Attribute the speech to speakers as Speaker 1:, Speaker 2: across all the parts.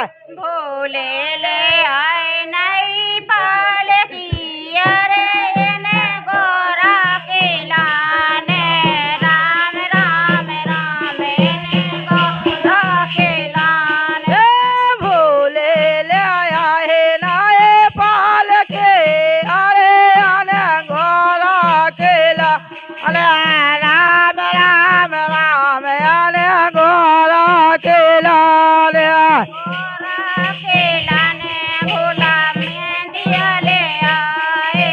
Speaker 1: भोले ले आए नई पालकी अरे ने गोरा के लाने राम राम राम ने गोरा के लाने
Speaker 2: भोले ले आया है नए पाल के अरे आने गोरा केला अरे राम राम राम आने गोरा केला
Speaker 1: गोरा के लाने भोला मेहंदिया ले आए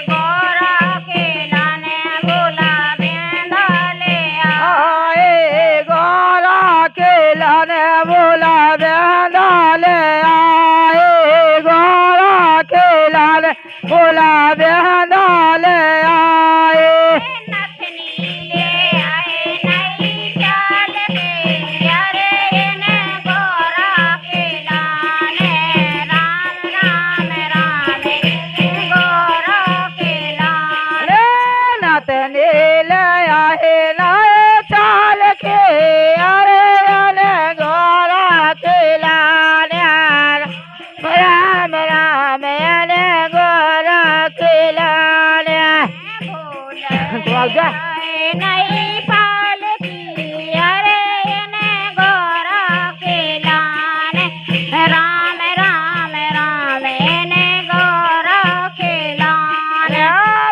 Speaker 1: गोरा के लाने भोला मेहंदा ले आए
Speaker 2: आए गोरा केला ने बोला बेंदा ले आए गोरा केला ने बोला बेंदा ले आए
Speaker 1: नथनी ले आए नई चाल के अरे ने गोरा के लाने राम राम राम गोरा के लाने
Speaker 2: अरे नतनी ले आए नए चाल के अरे अने गोरा केला ने राम राम अने गोरा केला ने
Speaker 1: भोले आए नई पालकी अरे ने गोरा के लाने राम राम राम ने गोरा के लाने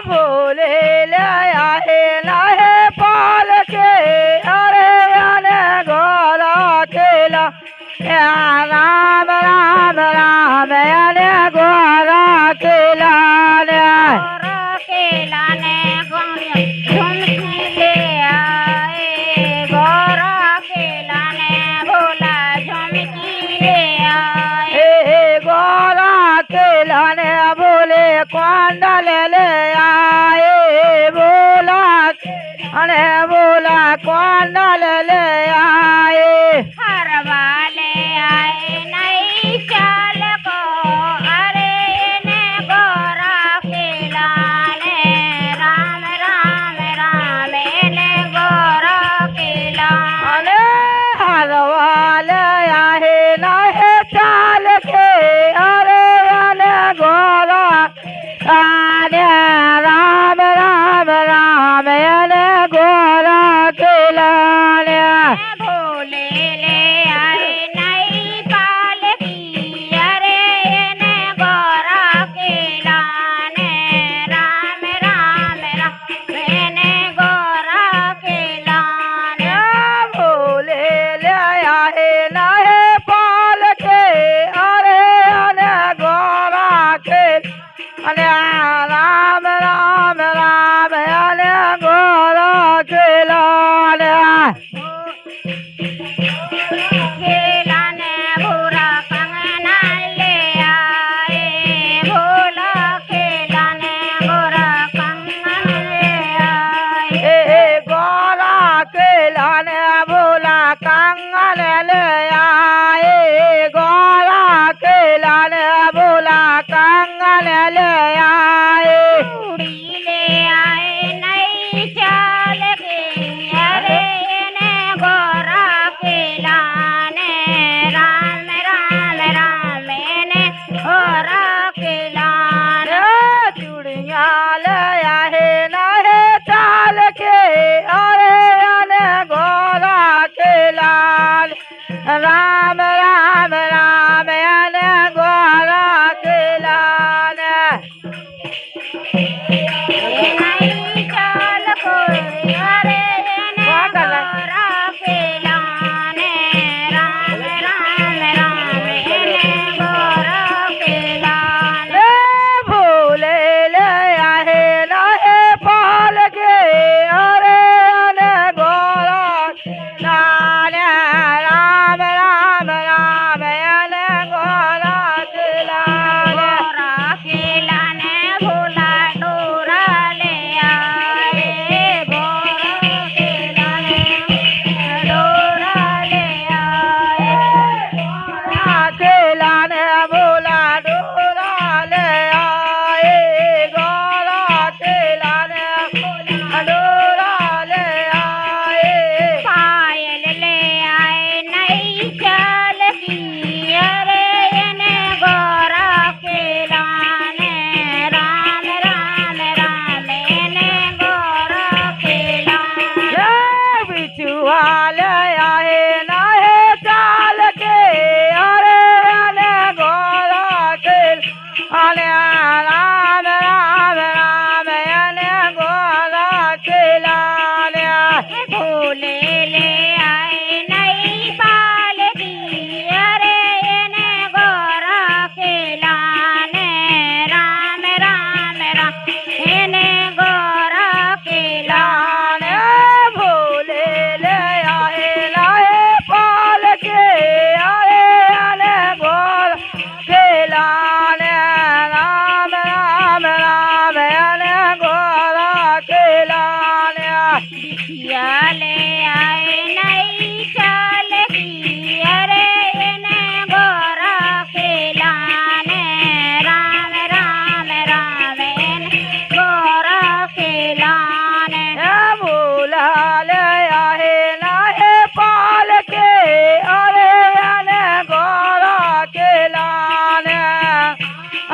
Speaker 2: भोले ले आए नए पाल के अरे अने गोरा केला राम राम राम अने गोरा केला
Speaker 1: गोरा के लाने झुमकी ले आए गोरा के लाने भोला झुमकी ले आए
Speaker 2: हे गोरा केला ने बोले क्वांडल ले आए बोला अने बोला क्वांडल ले आए
Speaker 1: हर वाले आए नई चाल को अरे ने गोरा के लाने राम राम राम ने गोरा के लाने
Speaker 2: अरे हरवाले आहे नहे चाल के अरे अने गोरा आने राम राम राम अने गोरा के लाने
Speaker 1: भोले ले आए नई पालकी अरे ने गोरा के लाने राम राम राम ने गोरा के लाने
Speaker 2: भोले ले आए नहे पाल के अरे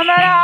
Speaker 2: રામ